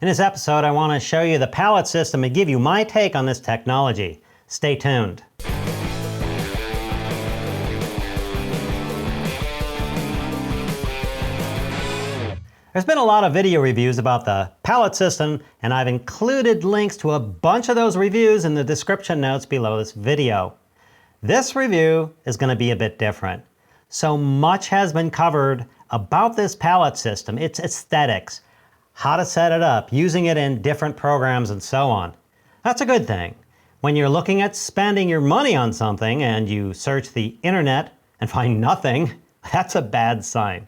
In this episode, I want to show you the palette system and give you my take on this technology. Stay tuned. There's been a lot of video reviews about the palette system, and I've included links to a bunch of those reviews in the description notes below this video. This review is going to be a bit different. So much has been covered about this palette system, its aesthetics, how to set it up, using it in different programs, and so on. That's a good thing. When you're looking at spending your money on something and you search the internet and find nothing, that's a bad sign.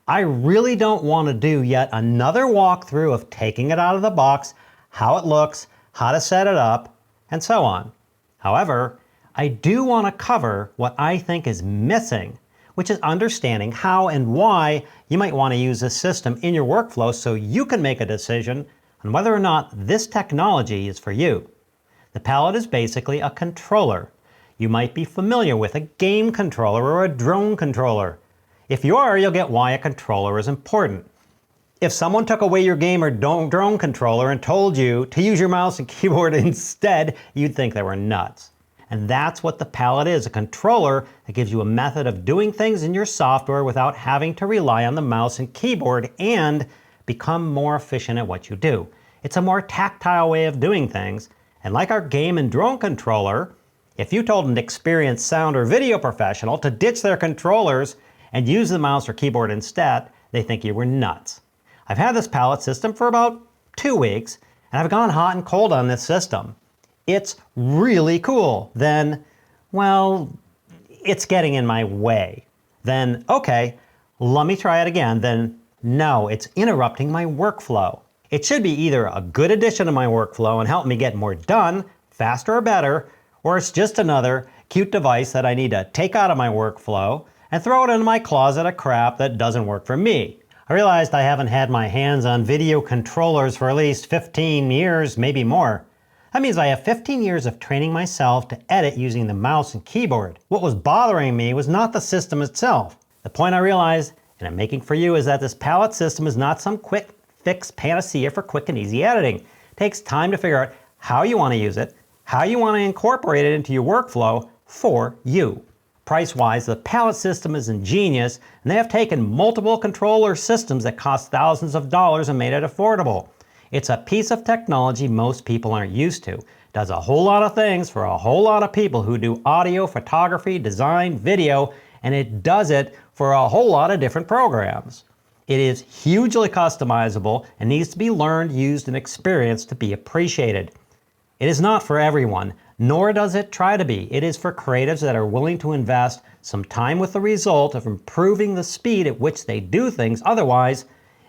I really don't want to do yet another walkthrough of taking it out of the box, how it looks, how to set it up, and so on. However, I do want to cover what I think is missing, which is understanding how and why you might want to use this system in your workflow so you can make a decision on whether or not this technology is for you. The palette is basically a controller. You might be familiar with a game controller or a drone controller. If you are, you'll get why a controller is important. If someone took away your game or drone controller and told you to use your mouse and keyboard instead, you'd think they were nuts. And that's what the palette is, a controller that gives you a method of doing things in your software without having to rely on the mouse and keyboard and become more efficient at what you do. It's a more tactile way of doing things. And like our game and drone controller, if you told an experienced sound or video professional to ditch their controllers and use the mouse or keyboard instead, they think you were nuts. I've had this palette system for about 2 weeks, and I've gone hot and cold on this system. It's really cool. Then, well, it's getting in my way. Then, okay, let me try it again. Then, no, it's interrupting my workflow. It should be either a good addition to my workflow and help me get more done, faster or better, or it's just another cute device that I need to take out of my workflow and throw it into my closet of crap that doesn't work for me. I realized I haven't had my hands on video controllers for at least 15 years, maybe more. That means I have 15 years of training myself to edit using the mouse and keyboard. What was bothering me was not the system itself. The point I realized, and I'm making for you, is that this palette system is not some quick fix panacea for quick and easy editing. It takes time to figure out how you want to use it, how you want to incorporate it into your workflow for you. Price-wise, the palette system is ingenious, and they have taken multiple controller systems that cost thousands of dollars and made it affordable. It's a piece of technology most people aren't used to. It does a whole lot of things for a whole lot of people who do audio, photography, design, video, and it does it for a whole lot of different programs. It is hugely customizable and needs to be learned, used, and experienced to be appreciated. It is not for everyone, nor does it try to be. It is for creatives that are willing to invest some time with the result of improving the speed at which they do things. Otherwise,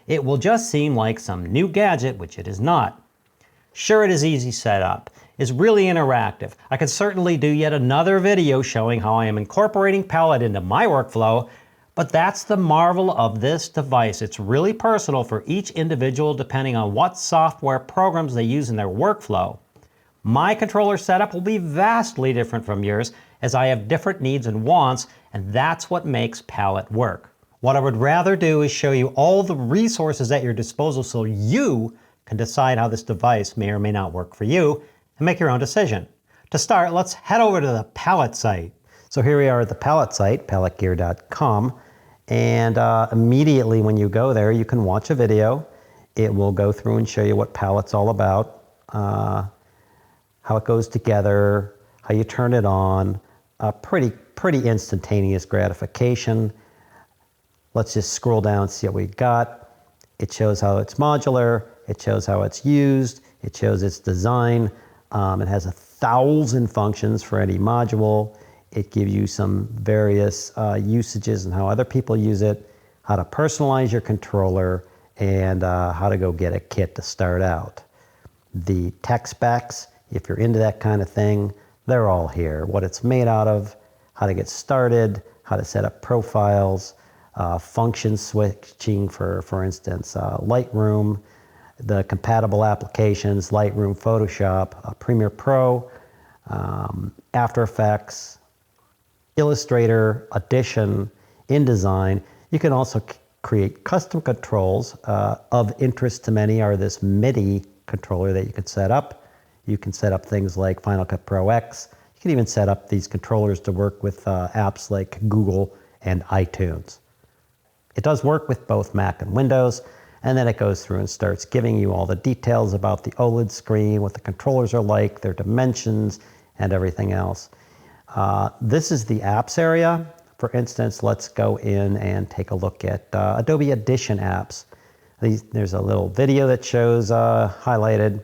it will just seem like some new gadget, which it is not. Sure, it is easy setup. It's really interactive. I could certainly do yet another video showing how I am incorporating palette into my workflow, but that's the marvel of this device. It's really personal for each individual depending on what software programs they use in their workflow. My controller setup will be vastly different from yours as I have different needs and wants, and that's what makes palette work. What I would rather do is show you all the resources at your disposal so you can decide how this device may or may not work for you and make your own decision. To start, let's head over to the palette site. So here we are at the palette site, palettegear.com, and immediately when you go there, you can watch a video. It will go through and show you what palette's all about, how it goes together, how you turn it on, pretty instantaneous gratification. Let's just scroll down and see what we got. It shows how it's modular, it shows how it's used, it shows its design. It has 1,000 functions for any module. It gives you some various usages and how other people use it, how to personalize your controller, and how to go get a kit to start out. The tech specs, if you're into that kind of thing, they're all here. What it's made out of, how to get started, how to set up profiles, function switching for instance, Lightroom, the compatible applications, Lightroom, Photoshop, Premiere Pro, After Effects, Illustrator, Audition, InDesign. You can also create custom controls. Of interest to many are this MIDI controller that you can set up. You can set up things like Final Cut Pro X. You can even set up these controllers to work with apps like Google and iTunes. It does work with both Mac and Windows, and then it goes through and starts giving you all the details about the OLED screen, what the controllers are like, their dimensions, and everything else. This is the apps area. For instance, let's go in and take a look at Adobe Audition apps. There's a little video that shows highlighted.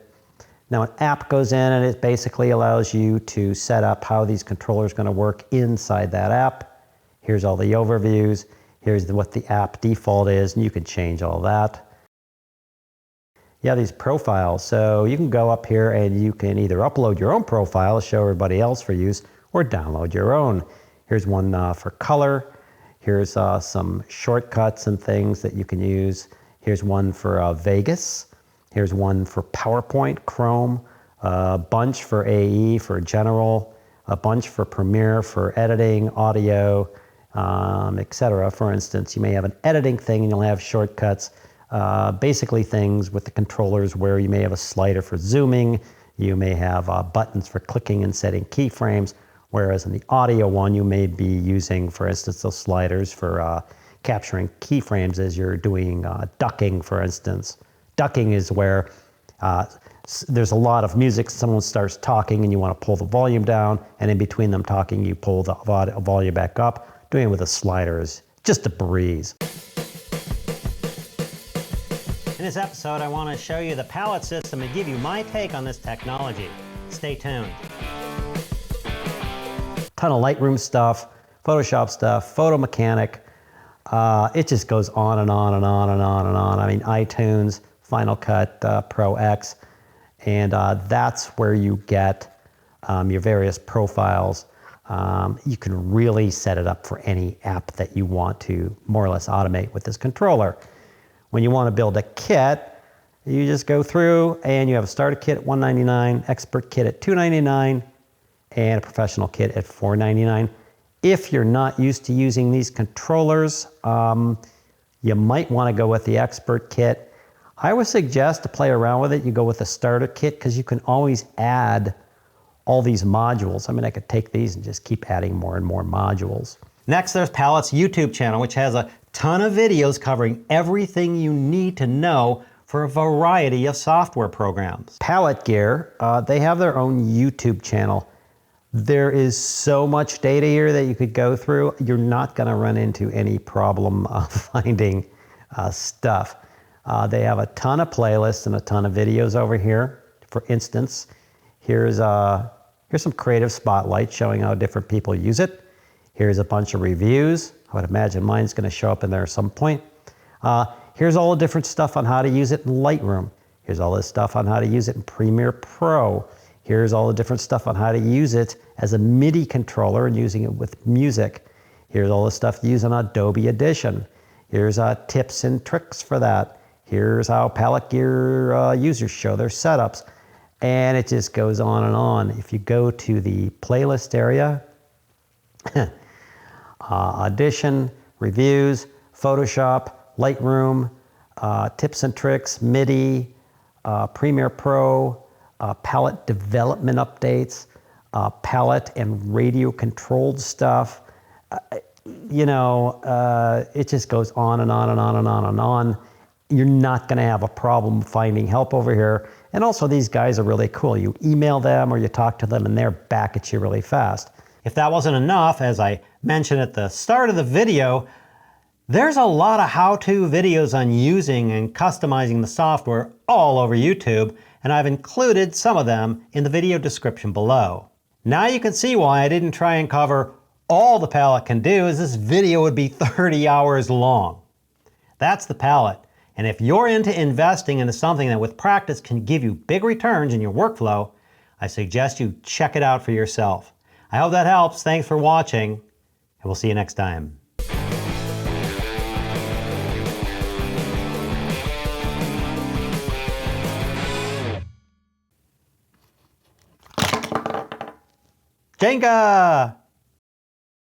Now an app goes in and it basically allows you to set up how these controllers are going to work inside that app. Here's all the overviews. Here's what the app default is, and you can change all that. You have these profiles, so you can go up here and you can either upload your own profile to show everybody else for use, or download your own. Here's one for color. Here's some shortcuts and things that you can use. Here's one for Vegas. Here's one for PowerPoint, Chrome, a bunch for AE, for general, a bunch for Premiere, for editing, audio, etc. For instance, you may have an editing thing and you'll have shortcuts. Basically things with the controllers where you may have a slider for zooming, you may have buttons for clicking and setting keyframes, whereas in the audio one you may be using, for instance, those sliders for capturing keyframes as you're doing ducking, for instance. Ducking is where there's a lot of music, someone starts talking and you want to pull the volume down, and in between them talking you pull the volume back up. Doing it with a slider is just a breeze. In this episode, I want to show you the palette system and give you my take on this technology. Stay tuned. Ton of Lightroom stuff, Photoshop stuff, Photo Mechanic. It just goes on and on and on and on and on. I mean, iTunes, Final Cut Pro X, and that's where you get your various profiles. You can really set it up for any app that you want to more or less automate with this controller. When you want to build a kit, you just go through and you have a starter kit at $199, expert kit at $299, and a professional kit at $499. If you're not used to using these controllers, you might want to go with the expert kit. I would suggest to play around with it, you go with the starter kit because you can always add all these modules. I mean, I could take these and just keep adding more and more modules. Next, there's Palette's YouTube channel, which has a ton of videos covering everything you need to know for a variety of software programs. Palette Gear, they have their own YouTube channel. There is so much data here that you could go through. You're not going to run into any problem finding stuff. They have a ton of playlists and a ton of videos over here. For instance, here's some creative spotlight showing how different people use it. Here's a bunch of reviews. I would imagine mine's going to show up in there at some point. Here's all the different stuff on how to use it in Lightroom. Here's all this stuff on how to use it in Premiere Pro. Here's all the different stuff on how to use it as a MIDI controller and using it with music. Here's all the stuff to use on Adobe Audition. Here's tips and tricks for that. Here's how Palette Gear users show their setups. And it just goes on and on. If you go to the playlist area, Audition, reviews, Photoshop, Lightroom, tips and tricks, MIDI, Premiere Pro, palette development updates, palette and radio controlled stuff. It just goes on and on and on and on and on. You're not going to have a problem finding help over here. And also, these guys are really cool. You email them or you talk to them and they're back at you really fast. If that wasn't enough, as I mentioned at the start of the video, there's a lot of how-to videos on using and customizing the software all over YouTube, and I've included some of them in the video description below. Now you can see why I didn't try and cover all the Palette can do, as this video would be 30 hours long. That's the Palette, and if you're into investing into something that with practice can give you big returns in your workflow, I suggest you check it out for yourself. I hope that helps. Thanks for watching, and we'll see you next time. Jenga!